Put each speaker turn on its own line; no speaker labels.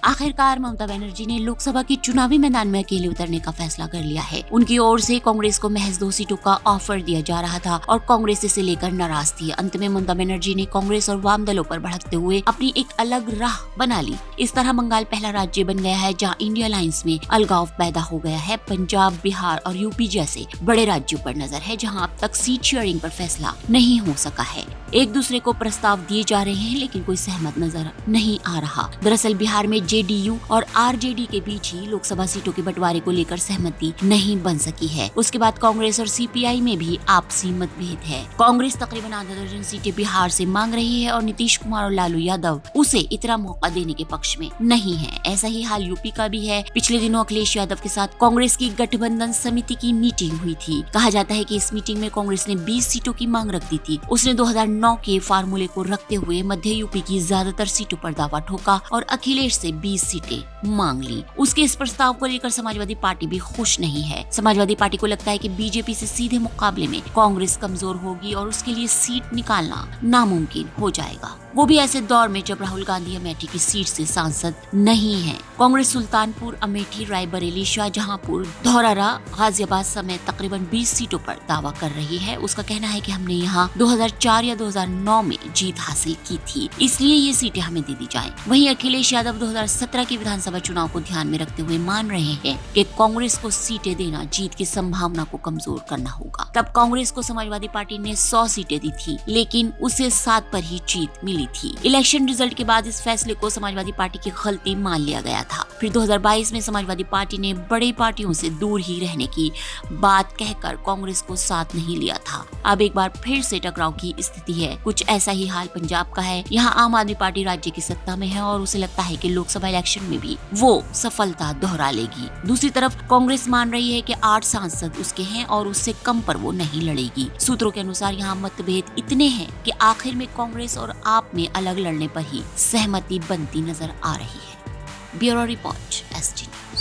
आखिरकार ममता बनर्जी ने लोकसभा के चुनावी मैदान में अकेले उतरने का फैसला कर लिया है। उनकी ओर से कांग्रेस को महज 2 सीटों का ऑफर दिया जा रहा था और कांग्रेस इसे लेकर नाराज थी। अंत में ममता बनर्जी ने कांग्रेस और वाम दलों पर भड़कते हुए अपनी एक अलग राह बना ली। इस तरह बंगाल पहला राज्य बन गया है जहां इंडिया अलायंस में अलगाव पैदा हो गया है। पंजाब, बिहार और यूपी जैसे बड़े राज्यों पर नजर है जहां अब तक सीट शेयरिंग पर फैसला नहीं हो सका है। एक दूसरे को प्रस्ताव दिए जा रहे हैं लेकिन कोई सहमत नजर नहीं आ रहा। दरअसल बिहार में जेडीयू और आरजेडी के बीच ही लोकसभा सीटों के बंटवारे को लेकर सहमति नहीं बन सकी है। उसके बाद कांग्रेस और सीपीआई में भी आपसी मतभेद है। कांग्रेस तकरीबन आधा दर्जन सीटें बिहार से मांग रही है और नीतीश कुमार और लालू यादव उसे इतना मौका देने के पक्ष में नहीं है। ऐसा ही हाल यूपी का भी है। पिछले दिनों अखिलेश यादव के साथ कांग्रेस की गठबंधन समिति की मीटिंग हुई थी। कहा जाता है कि इस मीटिंग में कांग्रेस ने 20 सीटों की मांग रख दी थी। उसने 2009 के फार्मूले को रखते हुए मध्य यूपी की ज्यादातर सीटों पर दावा ठोका और अखिलेश से 20 सीटें मांग ली। उसके इस प्रस्ताव को लेकर समाजवादी पार्टी भी खुश नहीं है। समाजवादी पार्टी को लगता है कि बीजेपी से सीधे मुकाबले में कांग्रेस कमजोर होगी और उसके लिए सीट निकालना नामुमकिन हो जाएगा, वो भी ऐसे दौर में जब राहुल गांधी अमेठी की सीट से सांसद नहीं है। कांग्रेस सुल्तानपुर, अमेठी, रायबरेली, शाहजहांपुर, धौरहरा, गाजियाबाद समेत तकरीबन 20 सीटों पर दावा कर रही है। उसका कहना है कि हमने यहाँ 2004 या 2009 में जीत हासिल की थी, इसलिए ये सीटें हमें दे दी जाएं। वहीं अखिलेश यादव 2017 के विधानसभा चुनाव को ध्यान में रखते हुए मान रहे हैं कि कांग्रेस को सीटें देना जीत की संभावना को कमजोर करना होगा। तब कांग्रेस को समाजवादी पार्टी ने 100 सीटें दी थी लेकिन उसे 7 पर ही जीत मिली थी। इलेक्शन रिजल्ट के बाद इस फैसले को समाजवादी पार्टी की गलती मान लिया गया था। फिर 2022 में समाजवादी पार्टी ने बड़ी पार्टियों से दूर ही रहने की बात कहकर कांग्रेस को साथ नहीं लिया था। अब एक बार फिर से टकराव की स्थिति है। कुछ ऐसा ही हाल पंजाब का है। यहाँ आम आदमी पार्टी राज्य की सत्ता में है और उसे लगता है कि लोकसभा इलेक्शन में भी वो सफलता दोहरा लेगी। दूसरी तरफ कांग्रेस मान रही है कि 8 सांसद उसके हैं और उससे कम पर वो नहीं लड़ेगी। सूत्रों के अनुसार यहाँ मतभेद इतने हैं कि आखिर में कांग्रेस और आप में अलग लड़ने पर ही सहमति बनती नजर आ रही है। Bureau report, ST news.